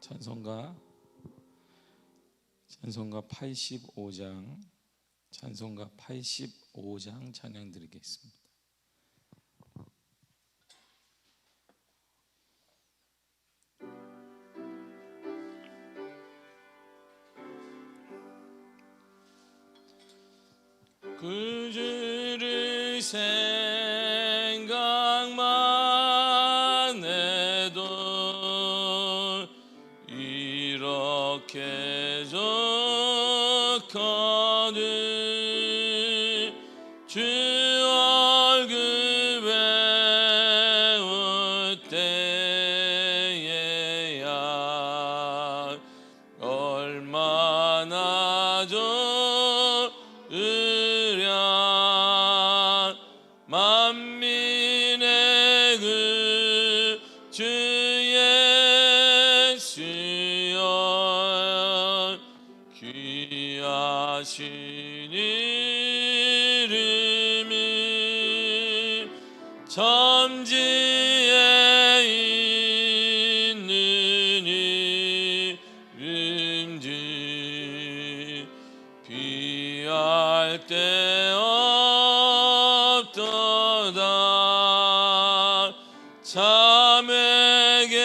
찬송가 85장 찬양 드리겠습니다. 그 주를 생각만 해도 이렇게 좋거든. 주 얼굴 배울 때에야 얼마나 좋으랴. 만민의 그 주 예수여 귀하신 이름이 천지에 있는 이름지 비할 데 없도다. 참에게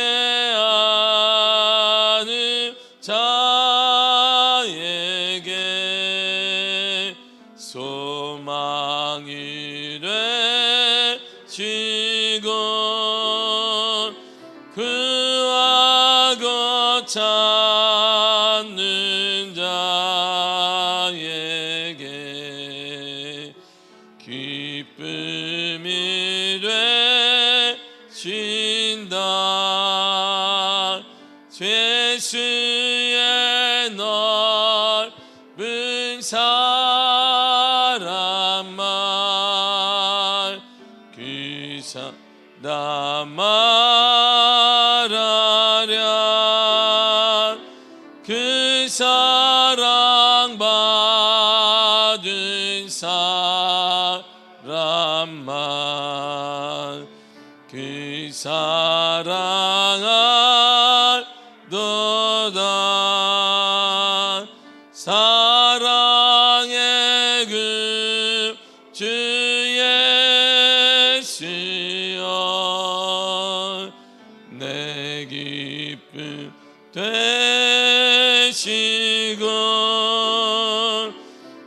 아는 자에게 소망이 되시고 그와 곧 찾는 자에게 기쁨이 되신다. 죄수의 넓은 사랑만 그 사람 말하랴. 그 사랑 받은 사람만 그 사랑하도다. 사랑의 그 주 예수여 내 기쁨 되시고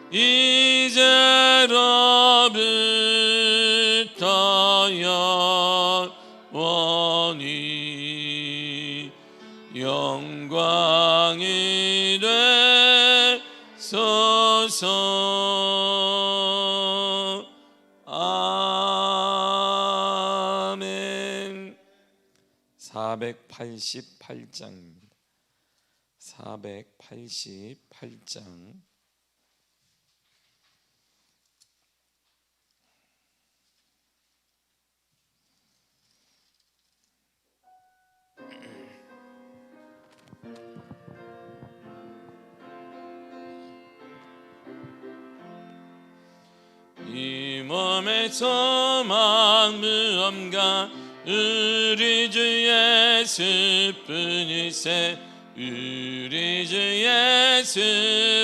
이제로부터 영원히 영광이 되소서. 아멘. 488장입니다. 488장. 이 몸의 소망 무언가 우리 주 예수뿐이세. 우리 주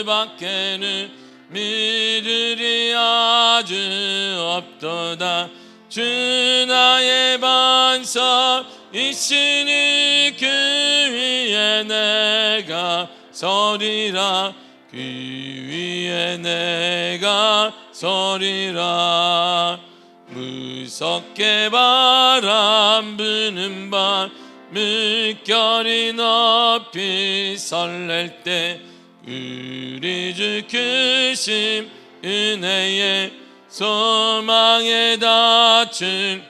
예수밖에는 믿으리 아주 없도다. 주 나의 반석 있으니 그 위에 내가 서리라. 그 위에 내가 서리라. 무섭게 바람 부는 밤 물결이 높이 설렐 때 우리 주 크신 은혜에 소망에 닫힌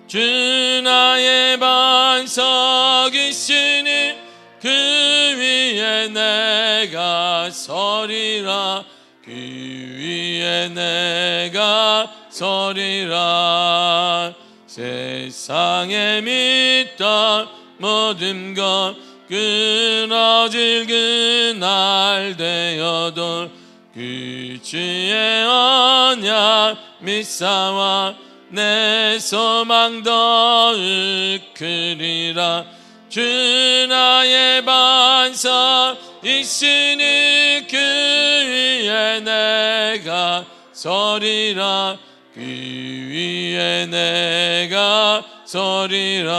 주 나의 반석 있으니 그 위에 내가 서리라. 그 위에 내가 서리라. 세상에 믿던 모든 것 끊어질 그날 되어도 그 주의 언약 믿사와 내 소망 더욱 크리라. 주 나의 반석 있으니 그 위에 내가 서리라. 그 위에 내가 서리라.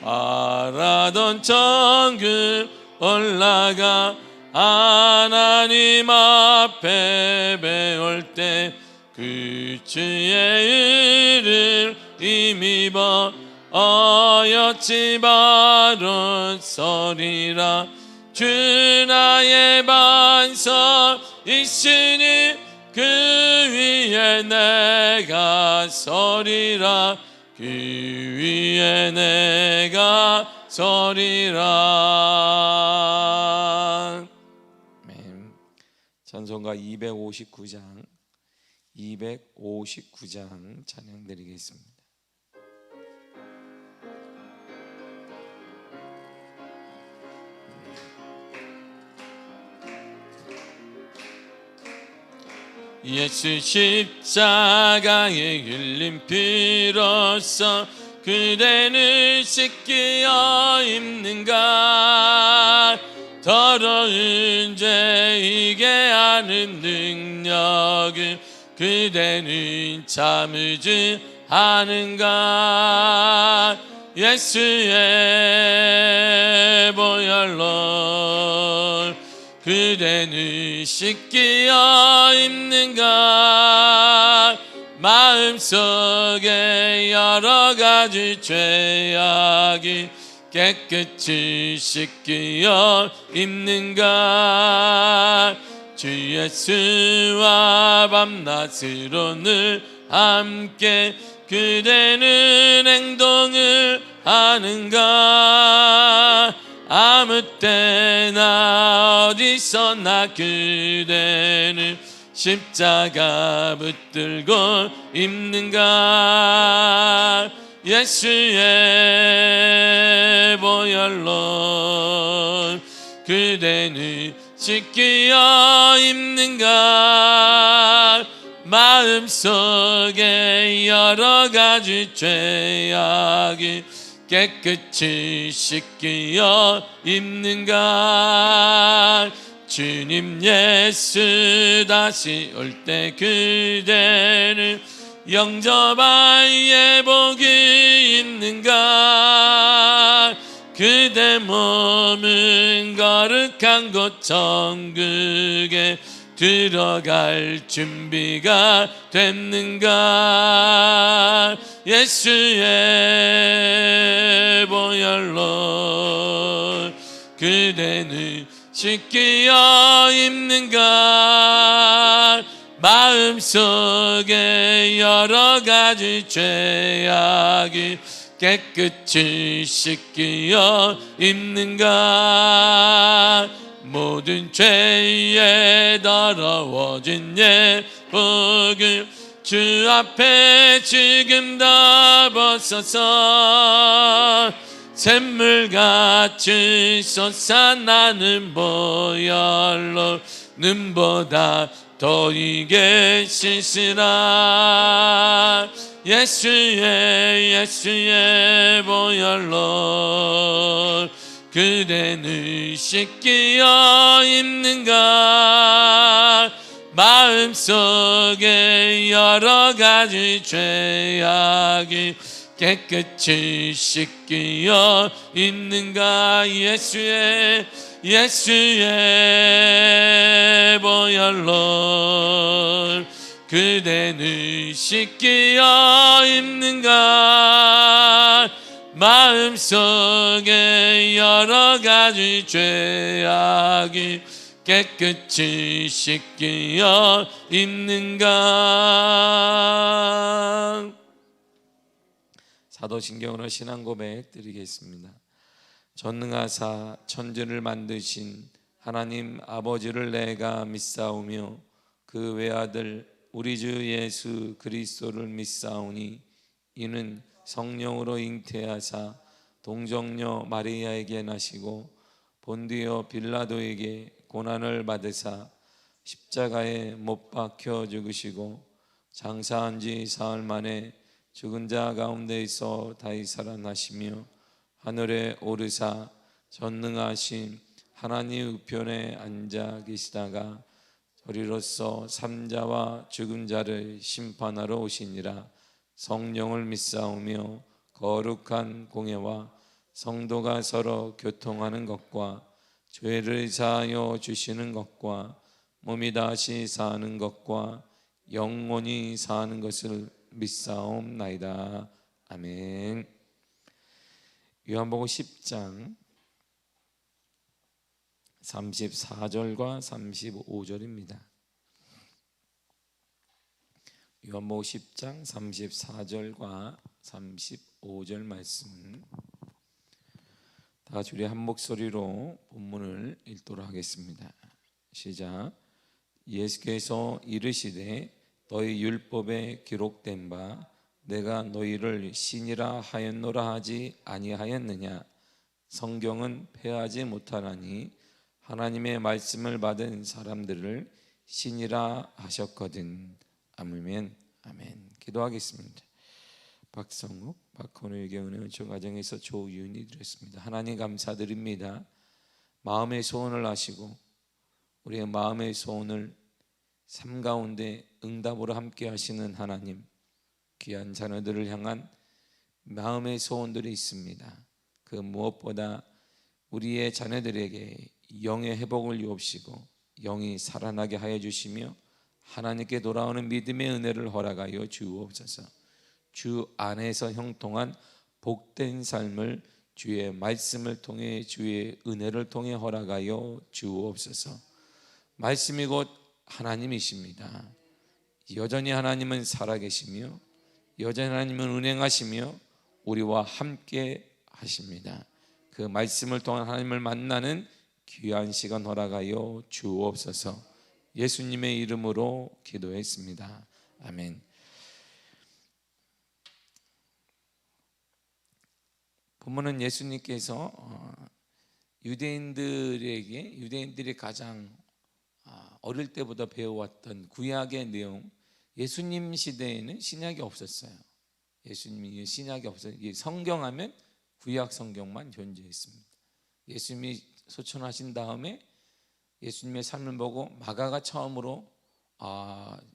바라던 천국 올라가 하나님 앞에 배울 때 그 주의 의를 힘입어 어여치 바로 서리라. 주 나의 반석 있으니 그 위에 내가 서리라. 그 위에 내가 서리라. 아멘. 찬송가 259장 찬양 드리겠습니다. 예수 십자가에 흘린 피로써 그대는 씻기어 입는가. 더러운 죄이게 하는 능력을 그대는 참으지 하는가. 예수의 보혈로 그대는 씻기어 입는가. 마음속에 여러 가지 죄악이 깨끗이 씻기어 입는가. 주 예수와 밤낮으로 늘 함께 그대는 행동을 하는가. 아무 때나 어디서나 그대는 십자가 붙들고 입는가. 예수의 보혈로 그대는 씻기어 입는가. 마음속에 여러 가지 죄악이 깨끗이 씻기어 입는가. 주님 예수 다시 올 때 그대는 영접할 예복이 있는가. 그대 몸은 거룩한 곳 천국에 들어갈 준비가 됐는가. 예수의 보혈로 그대는 씻기어 입는가. 마음속에 여러 가지 죄악이 깨끗이 씻기어 입는가. 모든 죄에 더러워진 예복을 주 앞에 지금 다 벗어서 샘물같이 솟아나는 보혈로 눈보다 더 이게 씻으라. 예수의 보혈로 그대는 씻기어 입는가. 마음속에 여러 가지 죄악이 깨끗이 씻기어 입는가. 예수의 보혈로 그대는 씻기어 입는가. 마음속에 여러 가지 죄악이 깨끗이 씻기어 입는가. 사도신경으로 신앙고백 드리겠습니다. 전능하사 천지를 만드신 하나님 아버지를 내가 믿사오며 그 외아들 우리 주 예수 그리스도를 믿사오니 이는 성령으로 잉태하사 동정녀 마리아에게 나시고 본디오 빌라도에게 고난을 받으사 십자가에 못 박혀 죽으시고 장사한 지 사흘 만에 죽은 자 가운데에서 다시 살아나시며 하늘에 오르사 전능하신 하나님 우편에 앉아 계시다가 저리로서 삼자와 죽은 자를 심판하러 오시니라. 성령을 믿사오며 거룩한 공예와 성도가 서로 교통하는 것과 죄를 사하여 주시는 것과 몸이 다시 사는 것과 영원히 사는 것을 믿사옵나이다. 아멘. 요한복음 10장 34절과 35절입니다. 요한복음 10장 34절과 35절 말씀 다 같이 우리 한 목소리로 본문을 읽도록 하겠습니다. 시작. 예수께서 이르시되 너희 율법에 기록된 바 내가 너희를 신이라 하였노라 하지 아니하였느냐. 성경은 폐하지 못하나니 하나님의 말씀을 받은 사람들을 신이라 하셨거든. 아멘. 아멘. 기도하겠습니다. 박성욱, 박헌우에게 은혜의 가정에서 조윤이 드렸습니다. 하나님 감사드립니다. 마음의 소원을 아시고 우리의 마음의 소원을 삶 가운데 응답으로 함께 하시는 하나님, 귀한 자녀들을 향한 마음의 소원들이 있습니다. 그 무엇보다 우리의 자녀들에게 영의 회복을 유옵시고 영이 살아나게 하여 주시며 하나님께 돌아오는 믿음의 은혜를 허락하여 주옵소서. 주 안에서 형통한 복된 삶을 주의 말씀을 통해 주의 은혜를 통해 허락하여 주옵소서. 말씀이 곧 하나님이십니다. 여전히 하나님은 살아계시며 여전히 하나님은 운행하시며 우리와 함께 하십니다. 그 말씀을 통한 하나님을 만나는 귀한 시간 허락하여 주옵소서. 예수님의 이름으로 기도했습니다. 아멘. 본문은 예수님께서 유대인들이 가장 어릴 때부터 배워왔던 구약의 내용, 예수님 시대에는 신약이 없었어요. 예수님이 신약이 없어요. 성경하면 구약 성경만 존재했습니다. 예수님이 소천하신 다음에 예수님의 삶을 보고 마가가 처음으로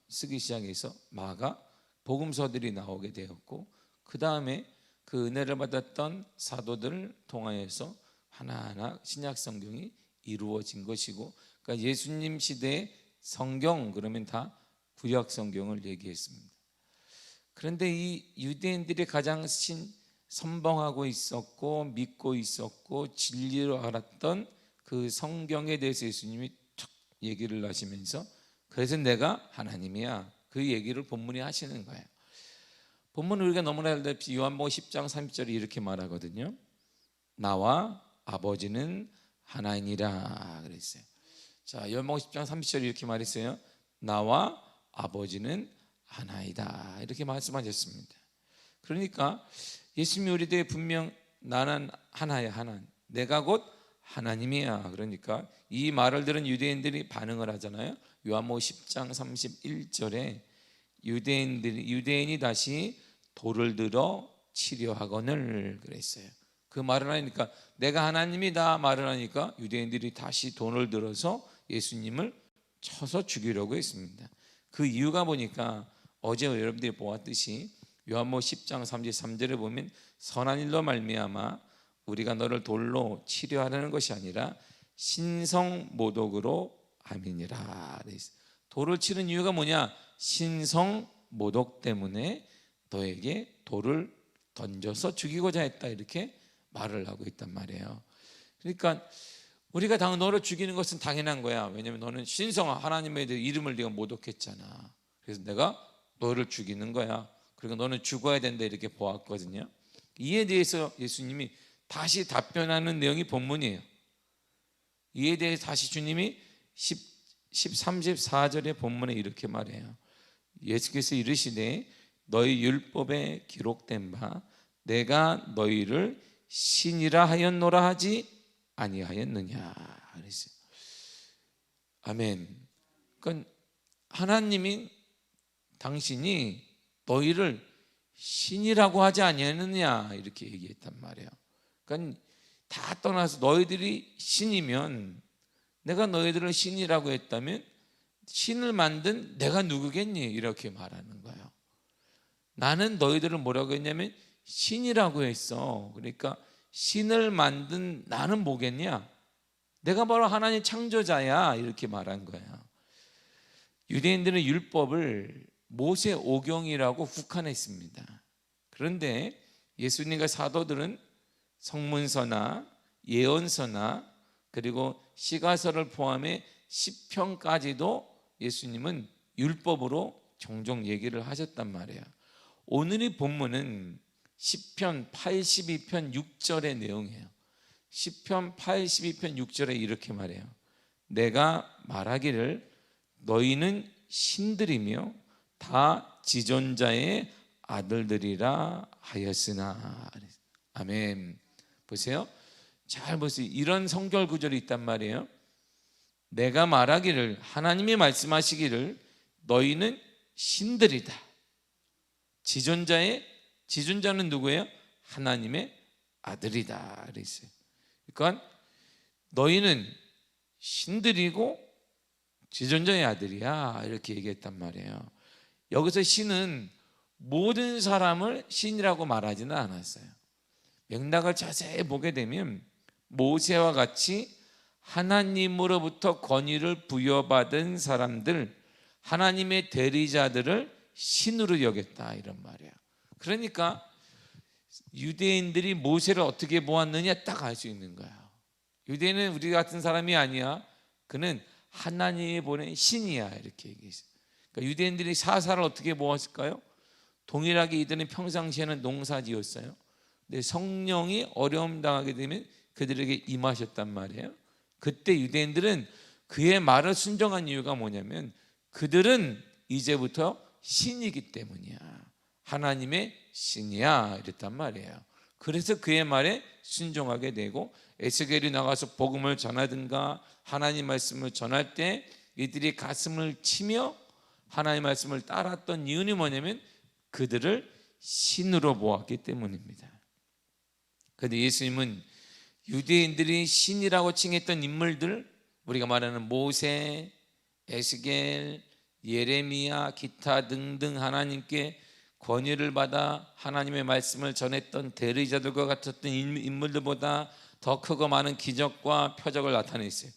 쓰기 시작해서 마가 복음서들이 나오게 되었고, 그 다음에 그 은혜를 받았던 사도들을 통하여서 하나하나 신약 성경이 이루어진 것이고, 그러니까 예수님 시대의 성경 그러면 다 구약 성경을 얘기했습니다. 그런데 이 유대인들이 가장 선봉하고 있었고 믿고 있었고 진리로 알았던 그 성경에 대해서 예수님이 툭 얘기를 하시면서 그래서 내가 하나님이야, 그 얘기를 본문에 하시는 거예요. 본문은 우리가 너무나 알다시피 요한복음 10장 30절에 이렇게 말하거든요. 나와 아버지는 하나이니라 그랬어요. 자, 요한복음 10장 30절에 이렇게 말했어요. 나와 아버지는 하나이다, 이렇게 말씀하셨습니다. 그러니까 예수님이 우리들에게 분명 나는 하나야, 하나, 내가 곧 하나님이야. 그러니까 이 말을 들은 유대인들이 반응을 하잖아요. 요한복음 10장 31절에 유대인이 다시 돌을 들어 치려하거늘 그랬어요. 그 말을 하니까, 내가 하나님이다 말을 하니까 유대인들이 다시 돌을 들어서 예수님을 쳐서 죽이려고 했습니다. 그 이유가 보니까 어제 여러분들이 보았듯이 요한복음 10장 33절에 보면 선한 일로 말미암아 우리가 너를 돌로 치려하려는 것이 아니라 신성모독으로 함이니라. 돌을 치는 이유가 뭐냐? 신성모독 때문에 너에게 돌을 던져서 죽이고자 했다, 이렇게 말을 하고 있단 말이에요. 그러니까 우리가 너를 죽이는 것은 당연한 거야. 왜냐하면 너는 신성한 하나님의 이름을 네가 모독했잖아. 그래서 내가 너를 죽이는 거야. 그리고 너는 죽어야 된다, 이렇게 보았거든요. 이에 대해서 예수님이 다시 답변하는 내용이 본문이에요. 이에 대해서 다시 주님이 34절의 본문에 이렇게 말해요. 예수께서 이르시되 너희 율법에 기록된 바 내가 너희를 신이라 하였노라 하지 아니하였느냐 그랬어요. 아멘. 그러니까 하나님이 당신이 너희를 신이라고 하지 아니하느냐 이렇게 얘기했단 말이에요. 그러니까 다 떠나서 너희들이 신이면, 내가 너희들을 신이라고 했다면 신을 만든 내가 누구겠니? 이렇게 말하는 거예요. 나는 너희들을 뭐라고 했냐면 신이라고 했어. 그러니까 신을 만든 나는 뭐겠냐? 내가 바로 하나님 창조자야. 이렇게 말한 거예요. 유대인들은 율법을 모세 오경이라고 국한했습니다. 그런데 예수님과 사도들은 성문서나 예언서나 그리고 시가서를 포함해 시편까지도 예수님은 율법으로 종종 얘기를 하셨단 말이에요. 오늘의 본문은 시편 82편 6절의 내용이에요. 시편 82편 6절에 이렇게 말해요. 내가 말하기를 너희는 신들이며 다 지존자의 아들들이라 하였으나. 아멘. 보세요. 잘 보세요. 이런 성경 구절이 있단 말이에요. 내가 말하기를, 하나님이 말씀하시기를 너희는 신들이다. 지존자는 누구예요? 하나님의 아들이다 그랬어요. 그러니까 너희는 신들이고 지존자의 아들이야 이렇게 얘기했단 말이에요. 여기서 신은 모든 사람을 신이라고 말하지는 않았어요. 맥락을 자세히 보게 되면 모세와 같이 하나님으로부터 권위를 부여받은 사람들, 하나님의 대리자들을 신으로 여겼다 이런 말이에요. 그러니까 유대인들이 모세를 어떻게 보았느냐 딱 알 수 있는 거예요. 유대인은 우리 같은 사람이 아니야. 그는 하나님이 보낸 신이야 이렇게 얘기했어요. 그러니까 유대인들이 사사를 어떻게 보았을까요? 동일하게 이들은 평상시에는 농사 지었어요. 근데 성령이 어려움 당하게 되면 그들에게 임하셨단 말이에요. 그때 유대인들은 그의 말을 순종한 이유가 뭐냐면 그들은 이제부터 신이기 때문이야. 하나님의 신이야 이랬단 말이에요. 그래서 그의 말에 순종하게 되고 에스겔이 나가서 복음을 전하든가 하나님 말씀을 전할 때 이들이 가슴을 치며 하나님 말씀을 따랐던 이유는 뭐냐면 그들을 신으로 보았기 때문입니다. 그런데 예수님은 유대인들이 신이라고 칭했던 인물들, 우리가 말하는 모세, 에스겔, 예레미야, 기타 등등 하나님께 권위를 받아 하나님의 말씀을 전했던 대리자들과 같았던 인물들보다 더 크고 많은 기적과 표적을 나타냈어요.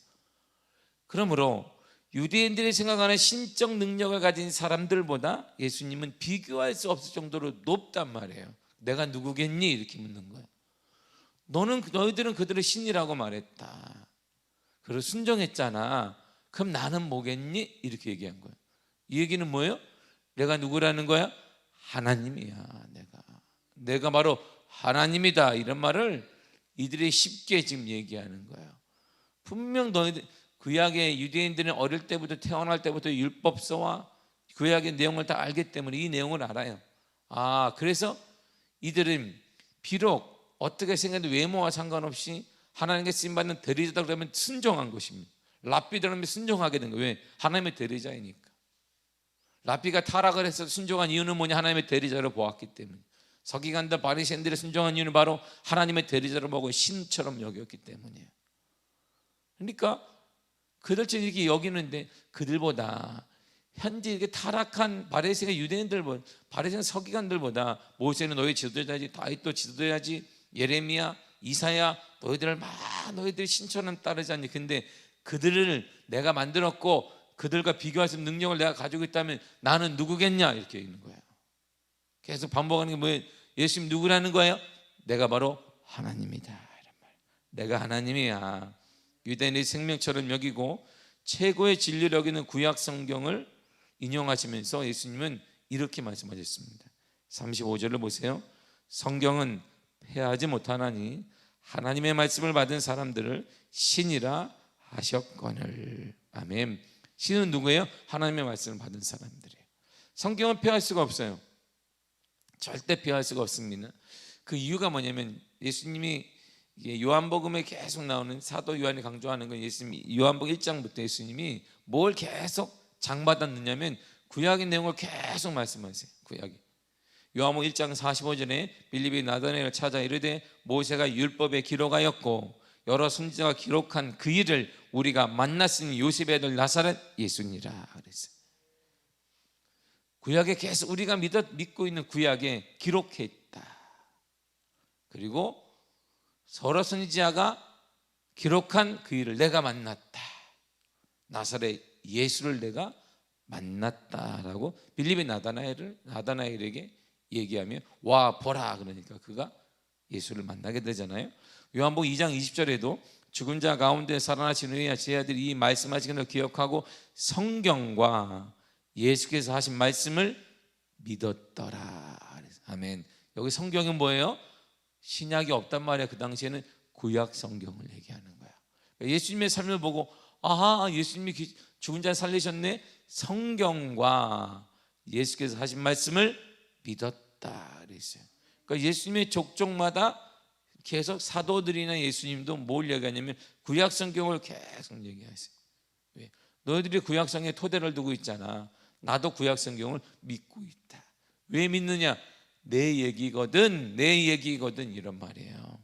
그러므로 유대인들이 생각하는 신적 능력을 가진 사람들보다 예수님은 비교할 수 없을 정도로 높단 말이에요. 내가 누구겠니? 이렇게 묻는 거예요. 너희들은 그들의 신이라고 말했다. 그리고 순종했잖아. 그럼 나는 뭐겠니? 이렇게 얘기한 거예요. 이 얘기는 뭐예요? 내가 누구라는 거야? 하나님이야. 내가 바로 하나님이다. 이런 말을 이들이 쉽게 지금 얘기하는 거예요. 분명 너희들 구약의 유대인들은 어릴 때부터 태어날 때부터 율법서와 구약의 내용을 다 알기 때문에 이 내용을 알아요. 그래서 이들은 비록 어떻게 생겼는데 외모와 상관없이 하나님께 쓰임받는 대리자다 그러면 순종한 것입니다. 랍비들은 순종하게 된 거예요. 왜? 하나님의 대리자이니까. 랍비가 타락을 해서 순종한 이유는 뭐냐? 하나님의 대리자로 보았기 때문에. 서기관들 바리새인들이 순종한 이유는 바로 하나님의 대리자로 보고 신처럼 여겼기 때문이에요. 그러니까 그들처럼 이렇게 여기는데 그들보다 현재 이렇게 타락한 바리새인 유대인들보다, 바리새인 서기관들보다 모세는 너희 지도자지, 다윗도 지도자지, 예레미야, 이사야 너희들 신처럼 따르지 않니? 근데 그들을 내가 만들었고 그들과 비교할 수 있는 능력을 내가 가지고 있다면 나는 누구겠냐? 이렇게 있는 거예요. 계속 반복하는 게 뭐예요? 예수님 누구라는 거예요? 내가 바로 하나님이다 이런 말. 내가 하나님이야. 유대인의 생명처럼 여기고 최고의 진리를 여기는 구약 성경을 인용하시면서 예수님은 이렇게 말씀하셨습니다. 35절을 보세요. 성경은 패하지 못하나니 하나님의 말씀을 받은 사람들을 신이라 하셨거늘. 아멘. 신은 누구예요? 하나님의 말씀을 받은 사람들이에요. 성경은 패할 수가 없어요. 절대 패할 수가 없습니다. 그 이유가 뭐냐면 예수님이 요한복음에 계속 나오는 사도 요한이 강조하는 건 예수님이 요한복음 1장부터 예수님이 뭘 계속 장받았느냐면 구약의 내용을 계속 말씀하세요. 구약이. 요한복음 1장 45절에 빌립이 나다나엘을 찾아 이르되 모세가 율법에 기록하였고 여러 선지자가 기록한 그 일을 우리가 만났으니 요셉의 아들 나사렛 예수니라 그랬어요. 구약에 계속 우리가 믿고 있는 구약에 기록해 있다. 그리고 여러 선지자가 기록한 그 일을 내가 만났다. 나사렛 예수를 내가 만났다라고 빌립이 나다나엘에게 얘기하며 와 보라 그러니까 그가 예수를 만나게 되잖아요. 요한복음 2장 20절에도 죽은 자 가운데 살아나신 후에 제 아들이 이 말씀하신 것을 기억하고 성경과 예수께서 하신 말씀을 믿었더라. 아멘. 여기 성경은 뭐예요? 신약이 없단 말이야. 그 당시에는 구약 성경을 얘기하는 거야. 예수님의 삶을 보고 아하 예수님이 죽은 자 살리셨네. 성경과 예수께서 하신 말씀을 믿었다 그랬어요. 그러니까 예수님의 족족마다 계속 사도들이나 예수님도 뭘 얘기하냐면 구약 성경을 계속 얘기하세요. 왜? 너희들이 구약 성경에 토대를 두고 있잖아. 나도 구약 성경을 믿고 있다. 왜 믿느냐? 내 얘기거든 이런 말이에요.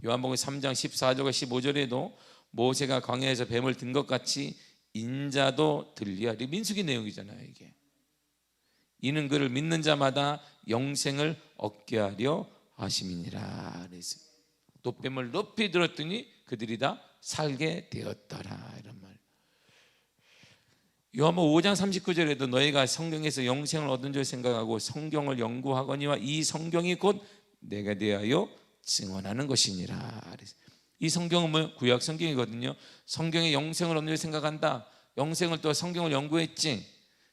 요한복음 3장 14절과 15절에도 모세가 광야에서 뱀을 든 것 같이 인자도 들리하리. 민수기 내용이잖아요. 이게 이는 그를 믿는 자마다 영생을 얻게 하려 하심이니라. 그래서 돛뱀을 높이 들었더니 그들이 다 살게 되었더라 이런 말. 요한복음 5장 39절에도 너희가 성경에서 영생을 얻은 줄 생각하고 성경을 연구하거니와 이 성경이 곧 내가 대하여 증언하는 것이니라. 이 성경은 뭐 구약 성경이거든요. 성경에 영생을 얻는 줄 생각한다. 영생을 또 성경을 연구했지.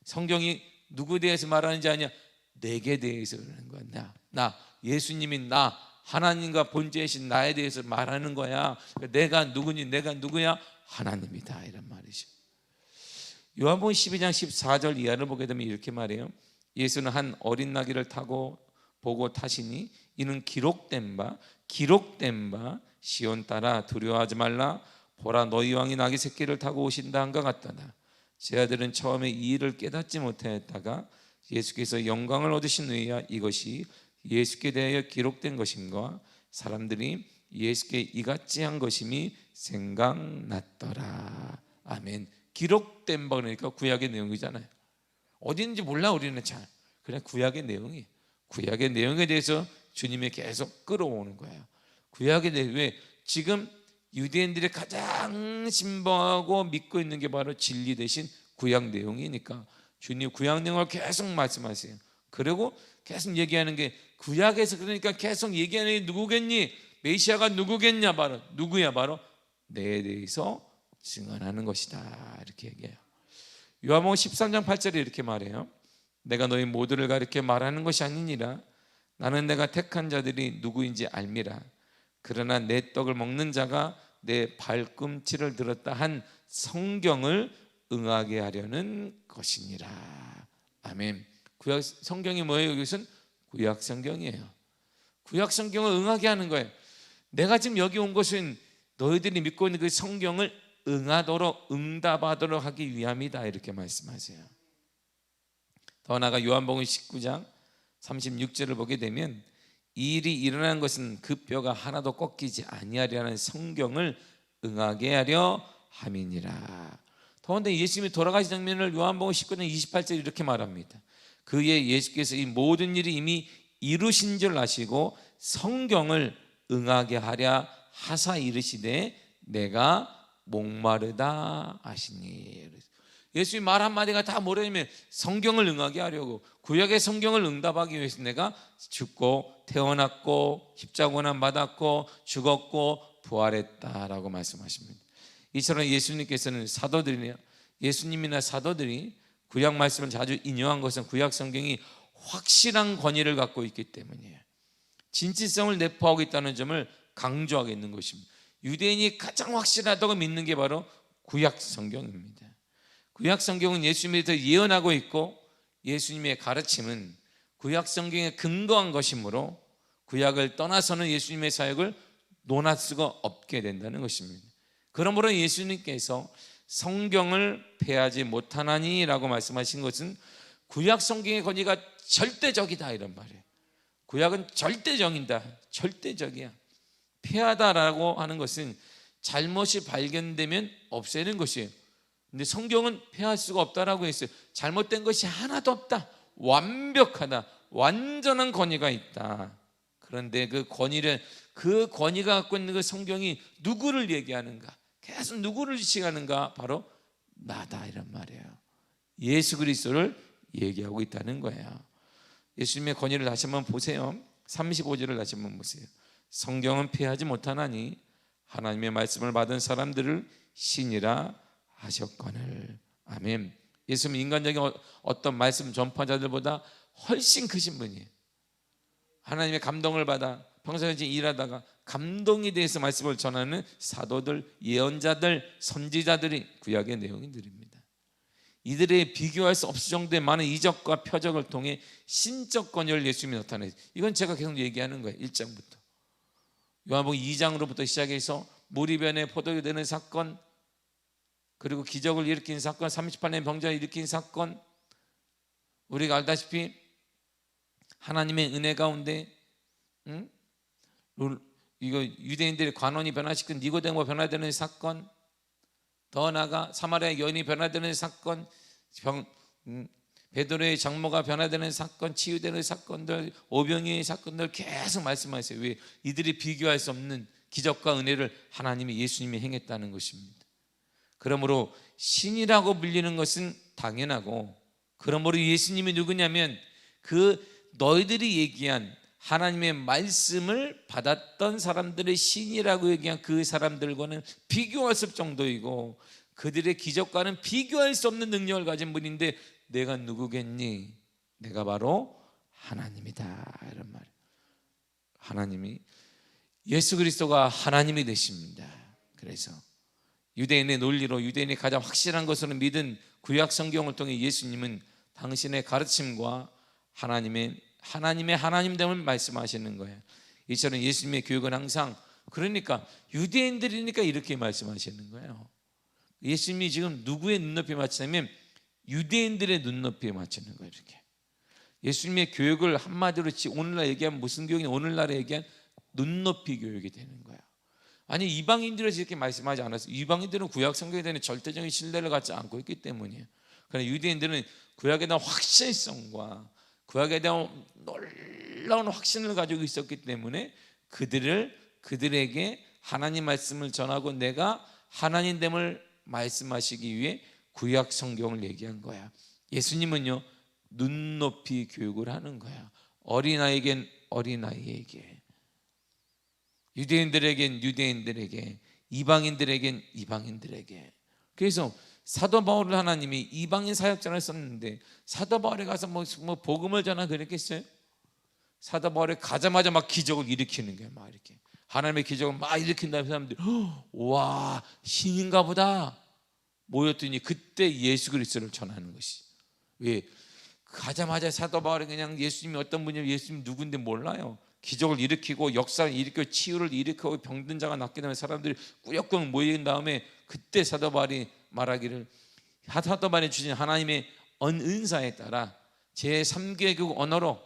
성경이 누구에 대해서 말하는지 아냐? 내게 대해서 그러는 거야. 나 예수님이 나 하나님과 본체이신 나에 대해서 말하는 거야. 내가 누구니? 내가 누구야? 하나님이다 이런 말이죠. 요한복음 12장 14절 이하를 보게 되면 이렇게 말해요. 예수는 한 어린 나귀를 타고 보고 타시니 이는 기록된 바 시온 따라 두려워하지 말라. 보라 너희 왕이 나귀 새끼를 타고 오신다 한것 같더라. 제 아들은 처음에 이 일을 깨닫지 못하였다가 예수께서 영광을 얻으신 후에야 이것이 예수께 대하여 기록된 것인가 사람들이 예수께 이같이 한 것임이 생각났더라. 아멘. 기록된 바 그러니까 구약의 내용이잖아요. 어딘지 몰라 우리는 잘. 그냥 구약의 내용이 구약의 내용에 대해서 주님이 계속 끌어오는 거예요. 구약의 내용. 왜? 지금 유대인들이 가장 신봉하고 믿고 있는 게 바로 진리 대신 구약 내용이니까 주님 구약 내용을 계속 말씀하세요. 그리고 계속 얘기하는 게 구약에서 그러니까 계속 얘기하는 게 누구겠니? 메시아가 누구겠냐? 바로 누구야? 바로 내에 대해서 증언하는 것이다 이렇게 얘기해요. 요한복음 13장 8절에 이렇게 말해요. 내가 너희 모두를 가리켜 말하는 것이 아니니라. 나는 내가 택한 자들이 누구인지 알미라. 그러나 내 떡을 먹는 자가 내 발꿈치를 들었다 한 성경을 응하게 하려는 것이니라. 아멘. 구약 성경이 뭐예요? 이것은 구약 성경이에요. 구약 성경을 응하게 하는 거예요. 내가 지금 여기 온 것은 너희들이 믿고 있는 그 성경을 응답하도록 하기 위함이다 이렇게 말씀하세요. 더 나아가 요한복음 19장 36절을 보게 되면 이 일이 일어난 것은 그 뼈가 하나도 꺾이지 아니하리라는 성경을 응하게 하려 함이니라. 더군다나 예수님이 돌아가신 장면을 요한복음 19장 28절 이렇게 말합니다. 그의 예수께서 이 모든 일이 이미 이루신 줄 아시고 성경을 응하게 하랴 하사 이르시되 내가 목마르다 하시니. 예수님 말 한마디가 다 뭐냐면 성경을 응하게 하려고 구약의 성경을 응답하기 위해서 내가 죽고 태어났고 십자고난 받았고 죽었고 부활했다라고 말씀하십니다. 이처럼 예수님께서는 예수님이나 사도들이 구약 말씀을 자주 인용한 것은 구약 성경이 확실한 권위를 갖고 있기 때문이에요. 진실성을 내포하고 있다는 점을 강조하고 있는 것입니다. 유대인이 가장 확실하다고 믿는 게 바로 구약 성경입니다. 구약 성경은 예수님에 대해서 예언하고 있고 예수님의 가르침은 구약 성경에 근거한 것이므로 구약을 떠나서는 예수님의 사역을 논할 수가 없게 된다는 것입니다. 그러므로 예수님께서 성경을 폐하지 못하나니라고 말씀하신 것은 구약 성경의 권위가 절대적이다 이런 말이에요. 구약은 절대적이다. 절대적이야. 폐하다라고 하는 것은 잘못이 발견되면 없애는 것이에요. 근데 성경은 폐할 수가 없다라고 했어요. 잘못된 것이 하나도 없다. 완벽하다. 완전한 권위가 있다. 그런데 그 권위가 갖고 있는 그 성경이 누구를 얘기하는가? 계속 누구를 지칭하는가? 바로 나다 이런 말이에요. 예수 그리스도를 얘기하고 있다는 거예요. 예수님의 권위를 다시 한번 보세요. 35절을 다시 한번 보세요. 성경은 폐하지 못하나니 하나님의 말씀을 받은 사람들을 신이라 하셨거늘. 아멘. 예수님은 인간적인 어떤 말씀 전파자들보다 훨씬 크신 분이에요. 하나님의 감동을 받아 평소에 일하다가 감동에 대해서 말씀을 전하는 사도들, 예언자들, 선지자들이 구약의 내용인들입니다. 이들의 비교할 수 없을 정도의 많은 이적과 표적을 통해 신적 권위를 예수님이 나타내요. 이건 제가 계속 얘기하는 거예요. 1장부터 요한복음 2장으로부터 시작해서 무리변에 포도주 되는 사건, 그리고 기적을 일으킨 사건, 38년 병자를 일으킨 사건, 우리가 알다시피 하나님의 은혜 가운데 이거 유대인들의 관원이 변화시킨 니고데모가 변화되는 사건, 더 나아가 사마리아 여인이 변화되는 사건, 베드로의 장모가 변화되는 사건, 치유되는 사건들, 오병이의 사건들 계속 말씀하세요. 왜? 이들이 비교할 수 없는 기적과 은혜를 하나님이 예수님이 행했다는 것입니다. 그러므로 신이라고 불리는 것은 당연하고, 그러므로 예수님이 누구냐면 그 너희들이 얘기한 하나님의 말씀을 받았던 사람들의 신이라고 얘기한 그 사람들과는 비교할 수 없을 정도이고, 그들의 기적과는 비교할 수 없는 능력을 가진 분인데 내가 누구겠니? 내가 바로 하나님이다 이런 말이에요. 하나님이, 예수 그리스도가 하나님이 되십니다. 그래서 유대인의 논리로, 유대인이 가장 확실한 것으로 믿은 구약 성경을 통해 예수님은 당신의 가르침과 하나님의 하나님됨을 말씀하시는 거예요. 이처럼 예수님의 교육은 항상, 그러니까 유대인들이니까 이렇게 말씀하시는 거예요. 예수님이 지금 누구의 눈높이에 맞추냐면 유대인들의 눈높이에 맞추는 거예요. 이렇게 예수님의 교육을 한마디로 오늘날 얘기하면 무슨 교육이 오늘날에 얘기한 눈높이 교육이 되는 거예요. 아니, 이방인들에서 이렇게 말씀하지 않았어요. 이방인들은 구약 성경에 대한 절대적인 신뢰를 갖지 않고 있기 때문이에요. 그러나 유대인들은 구약에 대한 확실성과 구약에 대한 놀라운 확신을 가지고 있었기 때문에 그들에게 하나님 말씀을 전하고 내가 하나님됨을 말씀하시기 위해 구약 성경을 얘기한 거야. 예수님은요, 눈높이 교육을 하는 거야. 어린아이에겐 어린아이에게, 유대인들에겐 유대인들에게, 이방인들에겐 이방인들에게. 그래서 사도 바울을 하나님이 이방인 사역자를 썼는데 사도 바울에 가서 뭐 복음을 전하 그랬겠어요? 사도 바울에 가자마자 막 기적을 일으키는 거예요. 막 이렇게 하나님의 기적을 막 일으킨 다음에 사람들이 와, 신인가 보다 모였더니 그때 예수 그리스도를 전하는 것이. 왜? 가자마자 사도 바울이 그냥 예수님이 어떤 분이면 예수님이 누군데 몰라요. 기적을 일으키고 역사를 일으키고 치유를 일으키고 병든 자가 낫게 되면 사람들이 꾸역꾸역 모인 다음에 그때 사도 바울이 말하기를, 사도 바울이 주신 하나님의 은사에 따라 제3개국 언어로,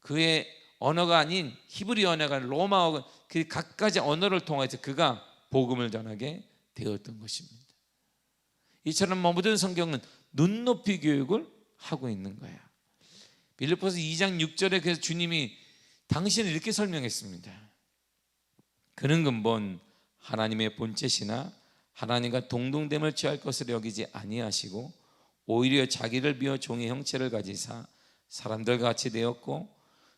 그의 언어가 아닌 히브리 언어가 로마어, 그 각가지 언어를 통해서 그가 복음을 전하게 되었던 것입니다. 이처럼 모든 성경은 눈높이 교육을 하고 있는 거야. 빌립보서 2장 6절에 그래서 주님이 당신을 이렇게 설명했습니다. 그는 근본 하나님의 본체시나 하나님과 동등됨을 취할 것을 여기지 아니하시고 오히려 자기를 비워 종의 형체를 가지사 사람들과 같이 되었고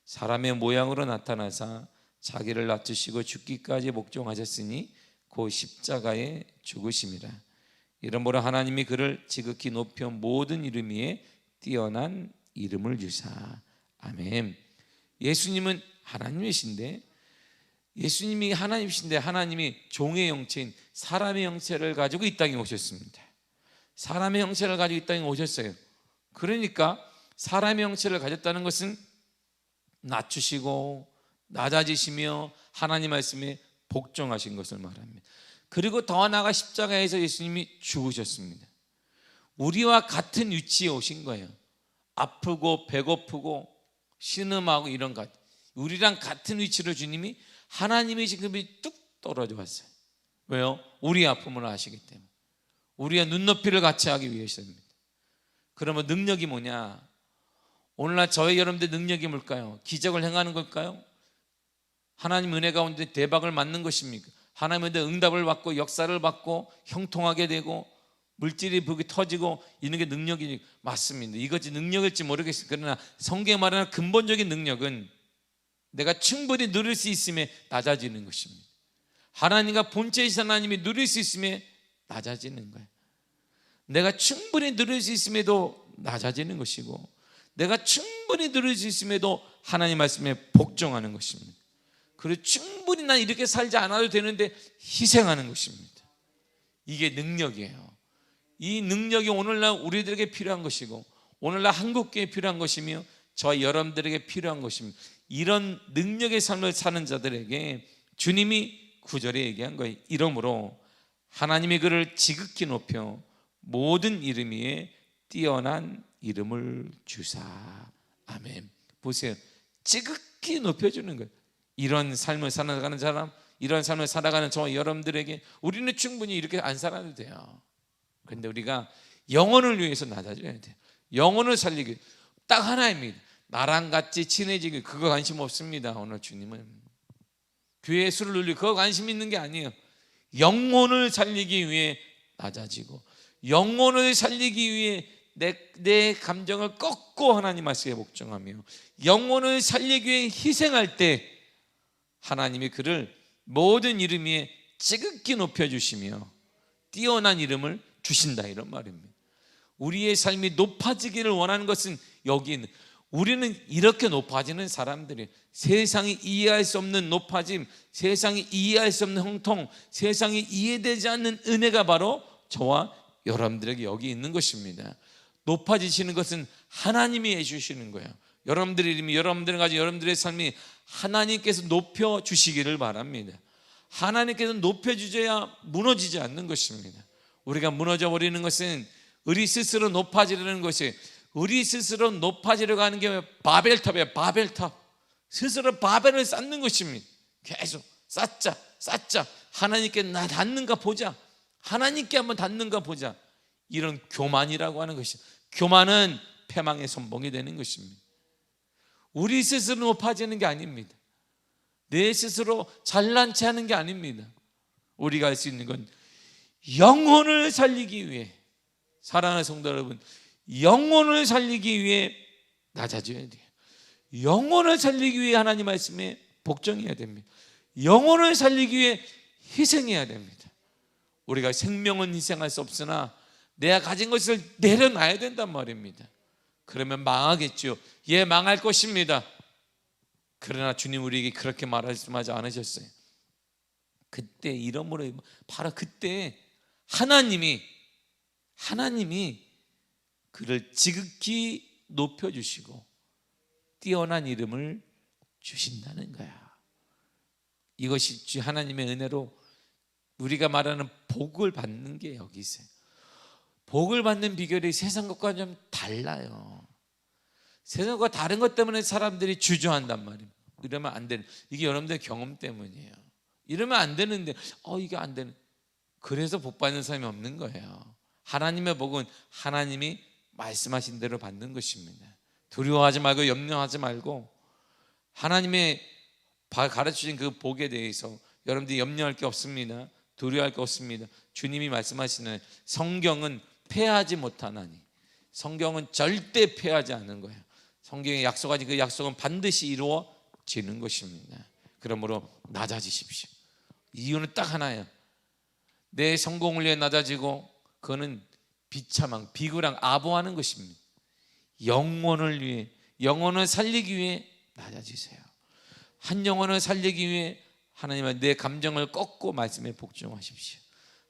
사람의 모양으로 나타나사 자기를 낮추시고 죽기까지 복종하셨으니 그 십자가에 죽으심이라. 이러므로 하나님이 그를 지극히 높여 모든 이름 위에 뛰어난 이름을 주사. 아멘. 예수님은 하나님이신데, 예수님이 하나님이신데 하나님이 종의 형체인 사람의 형체를 가지고 이 땅에 오셨습니다. 사람의 형체를 가지고 이 땅에 오셨어요. 그러니까 사람의 형체를 가졌다는 것은 낮추시고 낮아지시며 하나님 말씀에 복종하신 것을 말합니다. 그리고 더 나아가 십자가에서 예수님이 죽으셨습니다. 우리와 같은 위치에 오신 거예요. 아프고 배고프고 신음하고 이런 것, 우리랑 같은 위치로 주님이, 하나님의 지금이 뚝 떨어져 왔어요. 왜요? 우리 아픔을 아시기 때문에, 우리의 눈높이를 같이 하기 위해서입니다. 그러면 능력이 뭐냐? 오늘날 저희 여러분들 능력이 뭘까요? 기적을 행하는 걸까요? 하나님 은혜 가운데 대박을 맞는 것입니까? 하나님의 응답을 받고 역사를 받고 형통하게 되고 물질이 북이 터지고 이런 게 능력이 맞습니다. 이것이 능력일지 모르겠어요. 그러나 성경에 말하는 근본적인 능력은 내가 충분히 누릴 수 있음에 낮아지는 것입니다. 하나님과 본체이신 하나님이 누릴 수 있음에 낮아지는 거예요. 내가 충분히 누릴 수 있음에도 낮아지는 것이고, 내가 충분히 누릴 수 있음에도 하나님 말씀에 복종하는 것입니다. 그리고 충분히 난 이렇게 살지 않아도 되는데 희생하는 것입니다. 이게 능력이에요. 이 능력이 오늘날 우리들에게 필요한 것이고, 오늘날 한국교회에 필요한 것이며, 저와 여러분들에게 필요한 것입니다. 이런 능력의 삶을 사는 자들에게 주님이 9절에 얘기한 거예요. 이러므로 하나님이 그를 지극히 높여 모든 이름 위에 뛰어난 이름을 주사. 아멘. 보세요. 지극히 높여주는 거예요. 이런 삶을 살아가는 사람, 이런 삶을 살아가는 저와 여러분들에게 우리는 충분히 이렇게 안 살아도 돼요. 그런데 우리가 영혼을 위해서 낮아져야 돼요. 영혼을 살리기 딱 하나입니다. 나랑 같이 친해지기, 그거 관심 없습니다. 오늘 주님은 교회의 수를 늘리고 그거 관심 있는 게 아니에요. 영혼을 살리기 위해 낮아지고, 영혼을 살리기 위해 내 감정을 꺾고 하나님 말씀에 복종하며, 영혼을 살리기 위해 희생할 때 하나님이 그를 모든 이름 위에 지극히 높여주시며 뛰어난 이름을 주신다, 이런 말입니다. 우리의 삶이 높아지기를 원하는 것은 여기 있는, 우리는 이렇게 높아지는 사람들이, 세상이 이해할 수 없는 높아짐, 세상이 이해할 수 없는 형통, 세상이 이해되지 않는 은혜가 바로 저와 여러분들에게 여기 있는 것입니다. 높아지시는 것은 하나님이 해주시는 거예요. 여러분들의 이름이, 여러분들을 가지고 여러분들의 삶이 하나님께서 높여주시기를 바랍니다. 하나님께서 높여주셔야 무너지지 않는 것입니다. 우리가 무너져 버리는 것은 우리 스스로 높아지려는 것이, 우리 스스로 높아지려고 하는 게 바벨탑이에요. 바벨탑. 스스로 바벨을 쌓는 것입니다. 계속 쌓자. 하나님께 나 닿는가 보자, 하나님께 한번 닿는가 보자. 이런 교만이라고 하는 것이, 교만은 패망의 선봉이 되는 것입니다. 우리 스스로 높아지는 게 아닙니다. 내 스스로 잘난 체 하는 게 아닙니다. 우리가 할 수 있는 건 영혼을 살리기 위해, 사랑하는 성도 여러분, 영혼을 살리기 위해 낮아져야 돼요. 영혼을 살리기 위해 하나님 말씀에 복종해야 됩니다. 영혼을 살리기 위해 희생해야 됩니다. 우리가 생명은 희생할 수 없으나 내가 가진 것을 내려놔야 된단 말입니다. 그러면 망하겠죠. 예, 망할 것입니다. 그러나 주님 우리에게 그렇게 말씀하지 않으셨어요. 그때 이러므로, 바로 그때 하나님이 그를 지극히 높여주시고 뛰어난 이름을 주신다는 거야. 이것이 하나님의 은혜로 우리가 말하는 복을 받는 게 여기 있어요. 복을 받는 비결이 세상 것과 좀 달라요. 세상과 다른 것 때문에 사람들이 주저한단 말이에요. 이러면 안 되는, 이게 여러분들의 경험 때문이에요. 이러면 안 되는데 이게 안 되는, 그래서 복 받는 사람이 없는 거예요. 하나님의 복은 하나님이 말씀하신 대로 받는 것입니다. 두려워하지 말고 염려하지 말고 하나님의 가르치신 그 복에 대해서 여러분들이 염려할 게 없습니다. 두려워할 게 없습니다. 주님이 말씀하시는, 성경은 패하지 못하나니, 성경은 절대 패하지 않는 거예요. 성경에 약속하신 그 약속은 반드시 이루어지는 것입니다. 그러므로 낮아지십시오. 이유는 딱 하나예요. 내 성공을 위해 낮아지고, 그거는 비참한, 비굴한 아부하는 것입니다. 영혼을 위해, 영혼을 살리기 위해 낮아지세요. 한 영혼을 살리기 위해 하나님은 내 감정을 꺾고 말씀에 복종하십시오.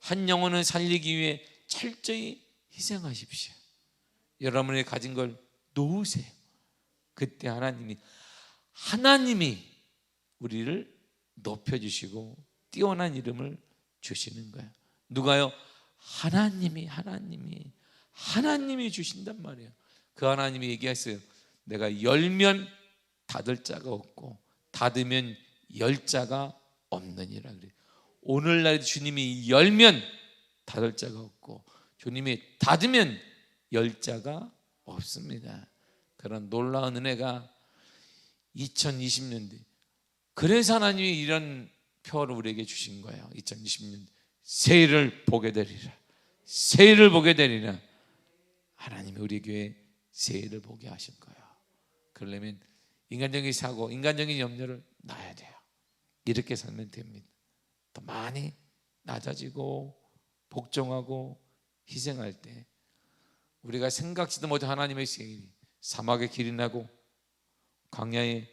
한 영혼을 살리기 위해 철저히 희생하십시오. 여러분이 가진 걸 놓으세요. 그때 하나님이 우리를 높여주시고 뛰어난 이름을 주시는 거예요. 누가요? 하나님이 주신단 말이에요. 그 하나님이 얘기했어요. 내가 열면 닫을 자가 없고 닫으면 열 자가 없느니라 그래요. 오늘날 주님이 열면 닫을 자가 없고 주님이 닫으면 열 자가 없습니다. 그런 놀라운 은혜가 2020년대, 그래서 하나님이 이런 표를 우리에게 주신 거예요. 2020년 새해를 보게 되리라. 새해를 보게 되리라. 하나님이 우리 교회 새해를 보게 하실 거예요. 그러려면 인간적인 사고, 인간적인 염려를 놔야 돼요. 이렇게 살면 됩니다. 더 많이 낮아지고 복종하고 희생할 때 우리가 생각지도 못한 하나님의 세일이 사막에 길이 나고 광야에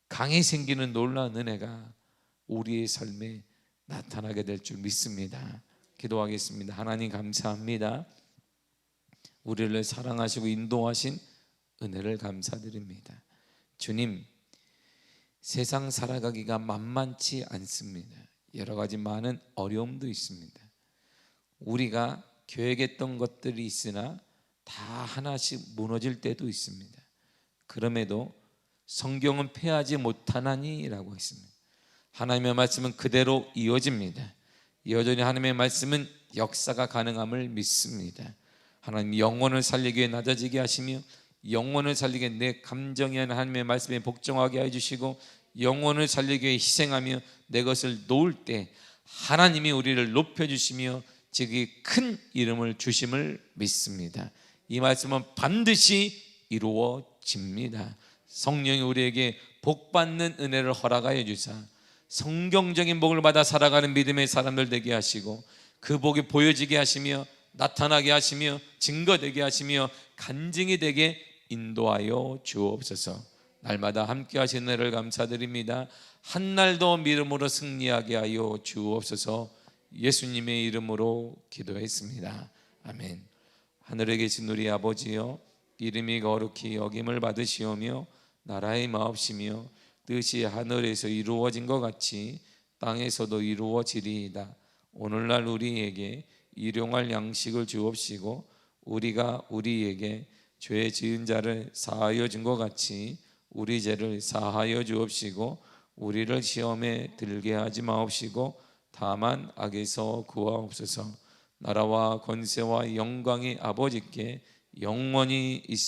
강이 생기는 놀라운 은혜가 우리의 삶에 나타나게 될 줄 믿습니다. 기도하겠습니다. 하나님 감사합니다. 우리를 사랑하시고 인도하신 은혜를 감사드립니다. 주님, 세상 살아가기가 만만치 않습니다. 여러 가지 많은 어려움도 있습니다. 우리가 계획했던 것들이 있으나 다 하나씩 무너질 때도 있습니다. 그럼에도 성경은 패하지 못하나니라고 했습니다. 하나님의 말씀은 그대로 이어집니다. 여전히 하나님의 말씀은 역사가 가능함을 믿습니다. 하나님 영혼을 살리기 위해 낮아지게 하시며 영혼을 살리기 위해 내 감정이 하나님의 말씀에 복종하게 해주시고 영혼을 살리기 위해 희생하며 내 것을 놓을 때 하나님이 우리를 높여주시며 즉이 큰 이름을 주심을 믿습니다. 이 말씀은 반드시 이루어집니다. 성령이 우리에게 복받는 은혜를 허락하여 주사 성경적인 복을 받아 살아가는 믿음의 사람들 되게 하시고 그 복이 보여지게 하시며 나타나게 하시며 증거되게 하시며 간증이 되게 인도하여 주옵소서. 날마다 함께 하신 은혜를 감사드립니다. 한날도 믿음으로 승리하게 하여 주옵소서. 예수님의 이름으로 기도했습니다. 아멘. 하늘에 계신 우리 아버지여, 이름이 거룩히 여김을 받으시오며 나라의 마옵시며 뜻이 하늘에서 이루어진 것 같이 땅에서도 이루어지리이다. 오늘날 우리에게 일용할 양식을 주옵시고 우리가 우리에게 죄 지은 자를 사하여 준 것 같이 우리 죄를 사하여 주옵시고 우리를 시험에 들게 하지 마옵시고 다만 악에서 구하옵소서. 나라와 권세와 영광이 아버지께 영원히 있사